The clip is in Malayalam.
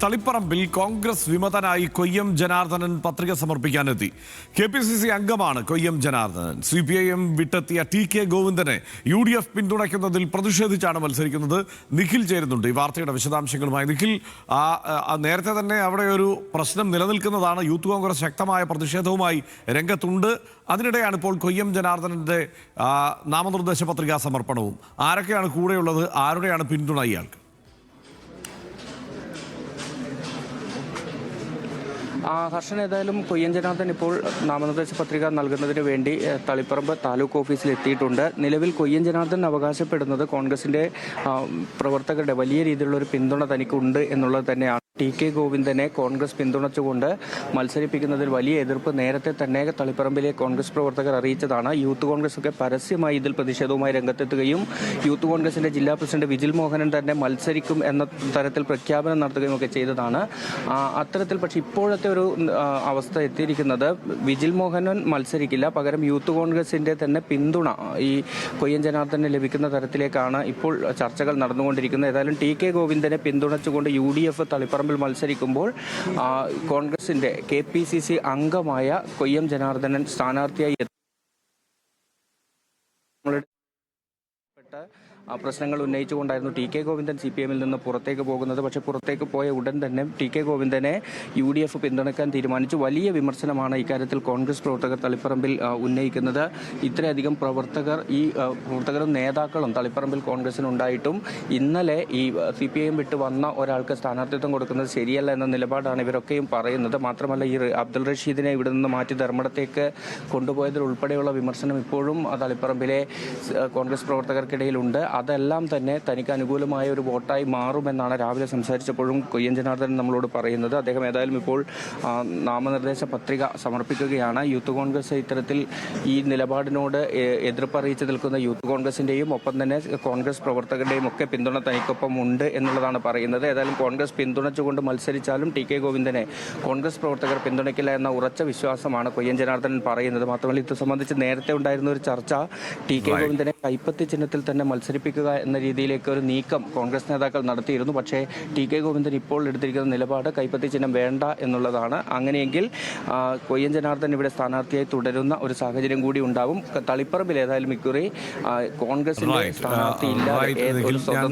തളിപ്പറമ്പിൽ കോൺഗ്രസ് വിമതനായി കൊയ്യം ജനാർദ്ദനൻ പത്രിക സമർപ്പിക്കാനെത്തി. KPCC അംഗമാണ് Koyyam Janardhanan. CPIM വിട്ടെത്തിയ TK ഗോവിന്ദനെ UDF പിന്തുണയ്ക്കുന്നതിൽ പ്രതിഷേധിച്ചാണ് മത്സരിക്കുന്നത്. നിഖിൽ ചേരുന്നുണ്ട് ഈ വാർത്തയുടെ വിശദാംശങ്ങളുമായി. നിഖിൽ, നേരത്തെ തന്നെ അവിടെ ഒരു പ്രശ്നം നിലനിൽക്കുന്നതാണ്. യൂത്ത് കോൺഗ്രസ് ശക്തമായ പ്രതിഷേധവുമായി രംഗത്തുണ്ട്. അതിനിടെയാണ് ഇപ്പോൾ കൊയ്യം ജനാർദ്ദനന്റെ നാമനിർദ്ദേശ പത്രികാ സമർപ്പണവും. ആരൊക്കെയാണ് കൂടെയുള്ളത്? ആരുടെയാണ് പിന്തുണ ഇയാൾക്ക്? ഹർഷൻ, ഏതായാലും കൊയ്യം ജനാർദ്ദൻ ഇപ്പോൾ നാമനിർദ്ദേശ പത്രിക നൽകുന്നതിന് വേണ്ടി തളിപ്പറമ്പ് താലൂക്ക് ഓഫീസിൽ എത്തിയിട്ടുണ്ട്. നിലവിൽ കൊയ്യം ജനാർദ്ദൻ അവകാശപ്പെടുന്നത് കോൺഗ്രസിന്റെ പ്രവർത്തകരുടെ വലിയ രീതിയിലുള്ള ഒരു പിന്തുണ തനിക്കുണ്ട് എന്നുള്ളത് തന്നെയാണ്. TK ഗോവിന്ദനെ കോൺഗ്രസ് പിന്തുണച്ചുകൊണ്ട് മത്സരിപ്പിക്കുന്നതിൽ വലിയ എതിർപ്പ് നേരത്തെ തന്നെ തളിപ്പറമ്പിലെ കോൺഗ്രസ് പ്രവർത്തകർ അറിയിച്ചതാണ്. യൂത്ത് കോൺഗ്രസ് ഒക്കെ പരസ്യമായി ഇതിൽ പ്രതിഷേധവുമായി രംഗത്തെത്തുകയും യൂത്ത് കോൺഗ്രസിന്റെ ജില്ലാ പ്രസിഡന്റ് വിജിൽ മോഹനൻ തന്നെ മത്സരിക്കും എന്ന തരത്തിൽ പ്രഖ്യാപനം നടത്തുകയും ഒക്കെ ചെയ്തതാണ്. അത്തരത്തിൽ പക്ഷേ ഇപ്പോഴത്തെ ഒരു അവസ്ഥ എത്തിയിരിക്കുന്നത് വിജിൽ മോഹനൻ മത്സരിക്കില്ല, പകരം യൂത്ത് കോൺഗ്രസിന്റെ തന്നെ പിന്തുണ ഈ കൊയ്യം ജനാർദ്ദന് ലഭിക്കുന്ന തരത്തിലേക്കാണ് ഇപ്പോൾ ചർച്ചകൾ നടന്നുകൊണ്ടിരിക്കുന്നത്. ഏതായാലും TK ഗോവിന്ദനെ പിന്തുണച്ചുകൊണ്ട് UDF തളിപ്പറമ്പ് മത്സരിക്കുമ്പോൾ കോൺഗ്രസിന്റെ KPCC അംഗമായ കൊയ്യം ജനാർദ്ദനൻ സ്ഥാനാർത്ഥിയായി പ്രശ്നങ്ങൾ ഉന്നയിച്ചുകൊണ്ടായിരുന്നു TK ഗോവിന്ദൻ CPM നിന്ന് പുറത്തേക്ക് പോകുന്നത്. പക്ഷേ പുറത്തേക്ക് പോയ ഉടൻ തന്നെ TK ഗോവിന്ദനെ UDF പിന്തുണയ്ക്കാൻ തീരുമാനിച്ചു. വലിയ വിമർശനമാണ് ഇക്കാര്യത്തിൽ കോൺഗ്രസ് പ്രവർത്തകർ തളിപ്പറമ്പിൽ ഉന്നയിക്കുന്നത്. ഇത്രയധികം പ്രവർത്തകരും നേതാക്കളും തളിപ്പറമ്പിൽ കോൺഗ്രസിനുണ്ടായിട്ടും ഇന്നലെ ഈ CPM വിട്ട് വന്ന ഒരാൾക്ക് സ്ഥാനാർത്ഥിത്വം കൊടുക്കുന്നത് ശരിയല്ല എന്ന നിലപാടാണ് ഇവരൊക്കെയും പറയുന്നത്. മാത്രമല്ല, ഈ അബ്ദുൾ റഷീദിനെ ഇവിടെ നിന്ന് മാറ്റി ധർമ്മടത്തേക്ക് കൊണ്ടുപോയതിൽ ഉൾപ്പെടെയുള്ള വിമർശനം ഇപ്പോഴും തളിപ്പറമ്പിലെ കോൺഗ്രസ് പ്രവർത്തകർക്കിടയിലുണ്ട്. അതെല്ലാം തന്നെ തനിക്ക് അനുകൂലമായ ഒരു വോട്ടായി മാറുമെന്നാണ് രാവിലെ സംസാരിച്ചപ്പോഴും കൊയ്യം ജനാർദ്ദനൻ നമ്മളോട് പറയുന്നത്. അദ്ദേഹം ഏതായാലും ഇപ്പോൾ നാമനിർദ്ദേശ പത്രിക സമർപ്പിക്കുകയാണ്. യൂത്ത് കോൺഗ്രസ് ഇത്തരത്തിൽ ഈ നിലപാടിനോട് എതിർപ്പ് അറിയിച്ചു നിൽക്കുന്ന യൂത്ത് കോൺഗ്രസിന്റെയും ഒപ്പം തന്നെ കോൺഗ്രസ് പ്രവർത്തകരുടെയും ഒക്കെ പിന്തുണ തനിക്കൊപ്പം ഉണ്ട് എന്നുള്ളതാണ് പറയുന്നത്. ഏതായാലും കോൺഗ്രസ് പിന്തുണച്ചുകൊണ്ട് മത്സരിച്ചാലും TK ഗോവിന്ദനെ കോൺഗ്രസ് പ്രവർത്തകർ പിന്തുണയ്ക്കില്ല എന്ന ഉറച്ച വിശ്വാസമാണ് കൊയ്യം ജനാർദ്ദനൻ പറയുന്നത്. മാത്രമല്ല, ഇത് സംബന്ധിച്ച് നേരത്തെ ഉണ്ടായിരുന്ന ഒരു ചർച്ച TK ഗോവിന്ദനെ കൈപ്പത്തി ചിഹ്നത്തിൽ തന്നെ മത്സരിപ്പിക്കുക എന്ന രീതിയിലേക്ക് ഒരു നീക്കം കോൺഗ്രസ് നേതാക്കൾ നടത്തിയിരുന്നു. പക്ഷേ TK ഗോവിന്ദൻ ഇപ്പോൾ എടുത്തിരിക്കുന്ന നിലപാട് കൈപ്പത്തി ചിഹ്നം വേണ്ട എന്നുള്ളതാണ്. അങ്ങനെയെങ്കിൽ കൊയ്യം ജനാർദ്ദൻ ഇവിടെ സ്ഥാനാർത്ഥിയായി തുടരുന്ന ഒരു സാഹചര്യം കൂടി ഉണ്ടാവും. തളിപ്പറമ്പിൽ ഏതായാലും ഇക്കുറി കോൺഗ്രസിന്റെ സ്ഥാനാർത്ഥി ഇല്ലാതെ ഒരു സ്വതന്ത്ര